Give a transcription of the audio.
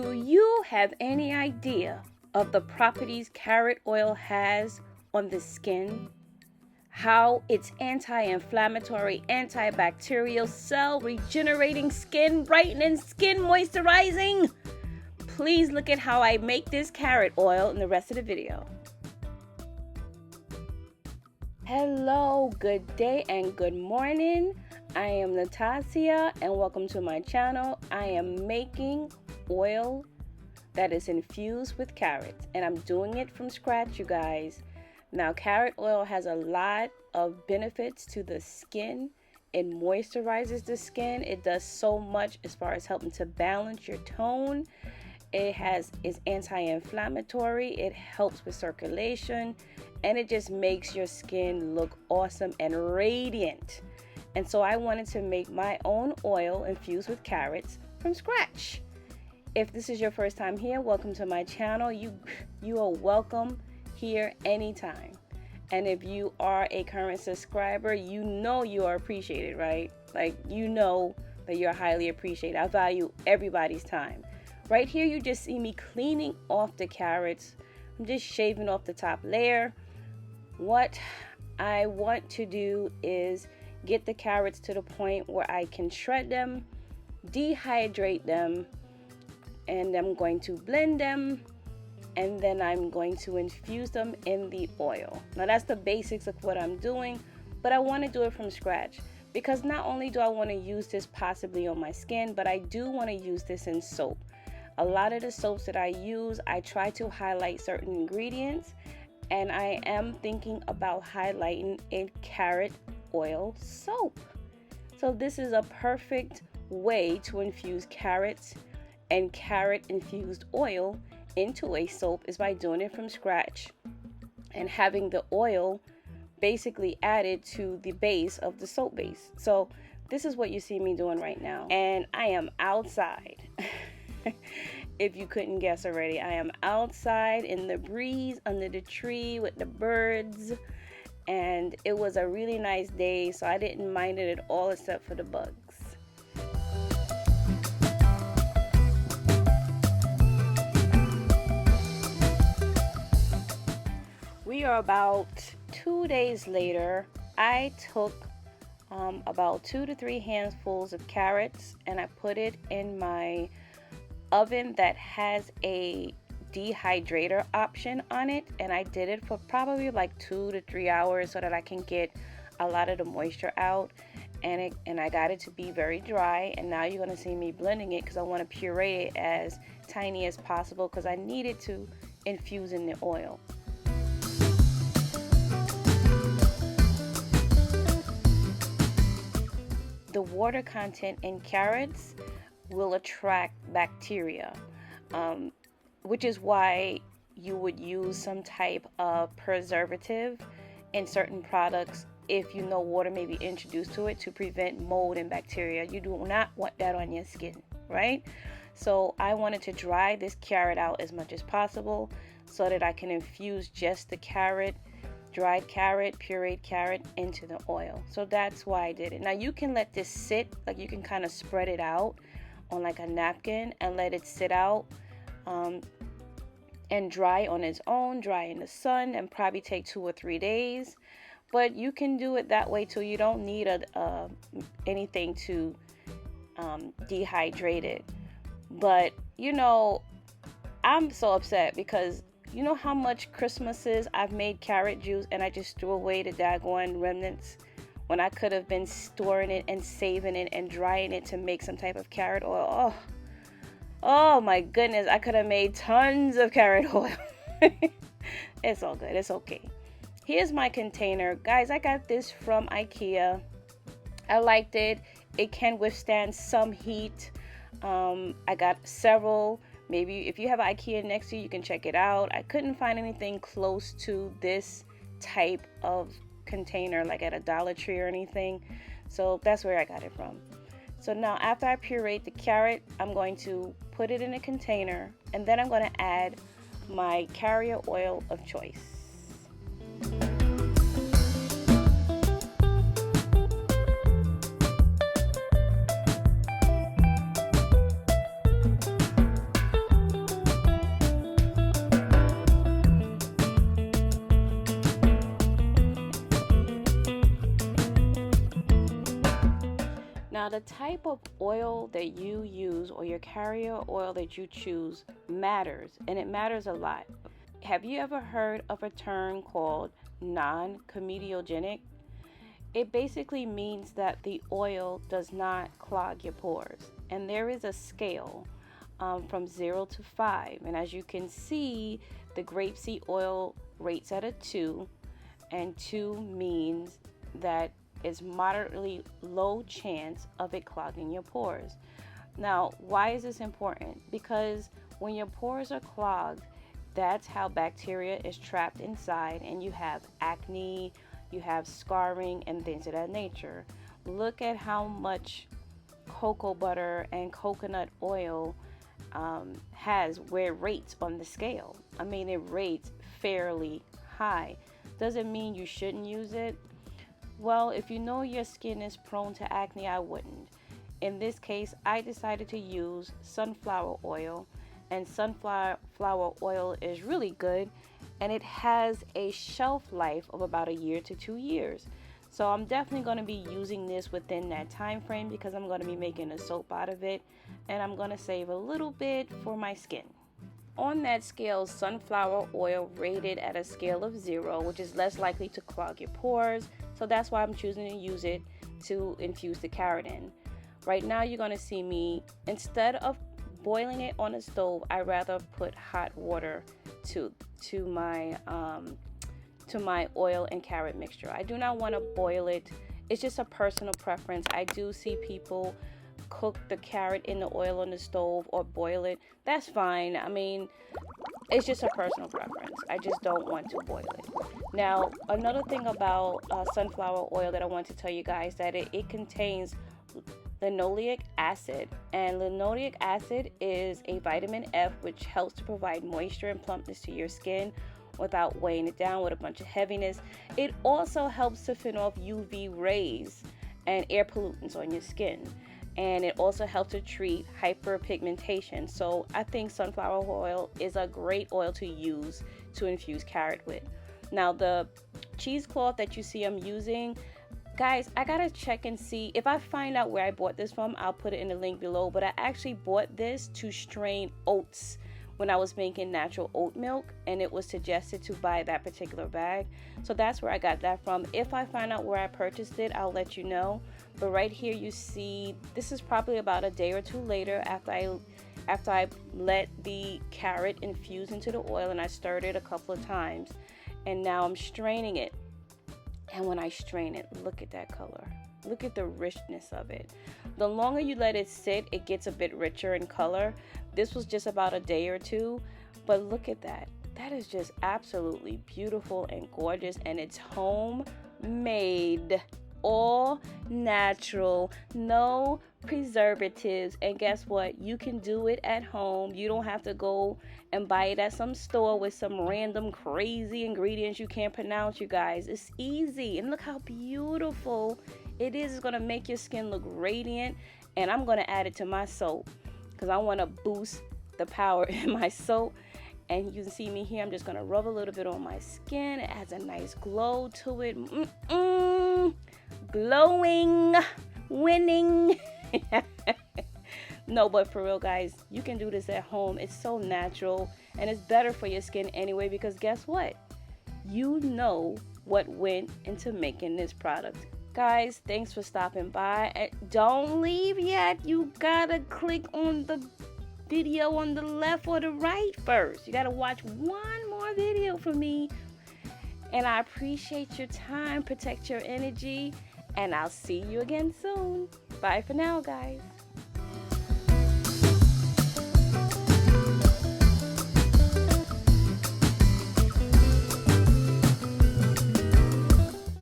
Do you have any idea of the properties carrot oil has on the skin? How it's anti-inflammatory, antibacterial, cell regenerating, skin brightening, skin moisturizing? Please look at how I make this carrot oil in the rest of the video. Hello, good day and good morning. I am Natasha and welcome to my channel. I am making oil that is infused with carrots and I'm doing it from scratch, you guys. Now, carrot oil has a lot of benefits to the skin. It moisturizes the skin. It does so much as far as helping to balance your tone. It's anti-inflammatory. It helps with circulation, and it just makes your skin look awesome and radiant. And so I wanted to make my own oil infused with carrots from scratch. If this is your first time here, welcome to my channel. You are welcome here anytime. And if you are a current subscriber, you know you are appreciated, right? Like, you know that you're highly appreciated. I value everybody's time. Right here, you just see me cleaning off the carrots. I'm just shaving off the top layer. What I want to do is get the carrots to the point where I can shred them, dehydrate them, and I'm going to blend them, and then I'm going to infuse them in the oil. Now that's the basics of what I'm doing, but I want to do it from scratch because not only do I want to use this possibly on my skin, but I do want to use this in soap. A lot of the soaps that I use, I try to highlight certain ingredients, and I am thinking about highlighting a carrot oil soap. So this is a perfect way to infuse carrots and carrot infused oil into a soap is by doing it from scratch and having the oil basically added to the base of the soap base. So this is what you see me doing right now, and I am outside. If you couldn't guess already, I am outside in the breeze under the tree with the birds, and it was a really nice day, so I didn't mind it at all except for the bugs. We are about 2 days later. I took about 2 to 3 handfuls of carrots and I put it in my oven that has a dehydrator option on it, and I did it for probably like 2 to 3 hours so that I can get a lot of the moisture out, and I got it to be very dry. And now you're going to see me blending it because I want to puree it as tiny as possible because I need it to infuse in the oil. The water content in carrots will attract bacteria, which is why you would use some type of preservative in certain products if you know water may be introduced to it to prevent mold and bacteria. You do not want that on your skin, right? So I wanted to dry this carrot out as much as possible so that I can infuse just the carrot, dried carrot, pureed carrot into the oil. So that's why I did it. Now you can let this sit, like you can kind of spread it out on like a napkin and let it sit out and dry on its own, dry in the sun, and probably take 2 or 3 days. But you can do it that way too. You don't need anything to dehydrate it. But you know, I'm so upset because you know how much Christmases I've made carrot juice and I just threw away the daggone remnants when I could have been storing it and saving it and drying it to make some type of carrot oil. Oh my goodness, I could have made tons of carrot oil. It's all good, it's okay. Here's my container. Guys, I got this from IKEA. I liked it. It can withstand some heat. I got several. Maybe if you have IKEA next to you, you can check it out. I couldn't find anything close to this type of container like at a Dollar Tree or anything, so that's where I got it from. So now after I puree the carrot, I'm going to put it in a container, and then I'm going to add my carrier oil of choice. the type of oil that you use or your carrier oil that you choose matters, and it matters a lot. Have you ever heard of a term called non-comedogenic? It basically means that the oil does not clog your pores, and there is a scale from 0 to 5, and as you can see, the grapeseed oil rates at a 2, and 2 means that it's moderately low chance of it clogging your pores. Now, why is this important? Because when your pores are clogged, that's how bacteria is trapped inside, and you have acne, you have scarring, and things of that nature. Look at how much cocoa butter and coconut oil has, where it rates on the scale. I mean, it rates fairly high. Doesn't mean you shouldn't use it. Well, if you know your skin is prone to acne, I wouldn't. In this case, I decided to use sunflower oil, and sunflower oil is really good, and it has a shelf life of about a year to 2 years. So I'm definitely going to be using this within that time frame because I'm going to be making a soap out of it, and I'm going to save a little bit for my skin. On that scale, sunflower oil rated at a scale of 0, which is less likely to clog your pores. So that's why I'm choosing to use it to infuse the carrot in. Right now, you're going to see me, instead of boiling it on a stove, I rather put hot water to my oil and carrot mixture. I do not want to boil it. It's just a personal preference. I do see people cook the carrot in the oil on the stove or boil it. That's fine. I mean, it's just a personal preference. I just don't want to boil it. Now, another thing about sunflower oil that I want to tell you guys, that it contains linoleic acid, and linoleic acid is a vitamin F, which helps to provide moisture and plumpness to your skin without weighing it down with a bunch of heaviness. It also helps to fend off UV rays and air pollutants on your skin, and it also helps to treat hyperpigmentation. So I think sunflower oil is a great oil to use to infuse carrot with. Now, the cheesecloth that you see I'm using, guys, I gotta check and see. If I find out where I bought this from, I'll put it in the link below. But I actually bought this to strain oats when I was making natural oat milk, and it was suggested to buy that particular bag. So that's where I got that from. If I find out where I purchased it, I'll let you know. But right here you see, this is probably about a day or two later after I let the carrot infuse into the oil, and I stirred it a couple of times. And now I'm straining it. And when I strain it, look at that color. Look at the richness of it. The longer you let it sit, it gets a bit richer in color. This was just about a day or two, but look at that. That is just absolutely beautiful and gorgeous, and it's homemade, all natural, no preservatives. And guess what? You can do it at home. You don't have to go and buy it at some store with some random crazy ingredients you can't pronounce, you guys. It's easy, and look how beautiful it is. It's gonna make your skin look radiant, and I'm gonna add it to my soap because I want to boost the power in my soap. And you can see me here, I'm just gonna rub a little bit on my skin. It adds a nice glow to it. Glowing, winning. No, but for real, guys, you can do this at home. It's so natural, and it's better for your skin anyway, because guess what? You know what went into making this product. Guys, thanks for stopping by. Don't leave yet. You gotta click on the video on the left or the right first. You gotta watch one more video from me. And I appreciate your time. Protect your energy, and I'll see you again soon. Bye for now, guys.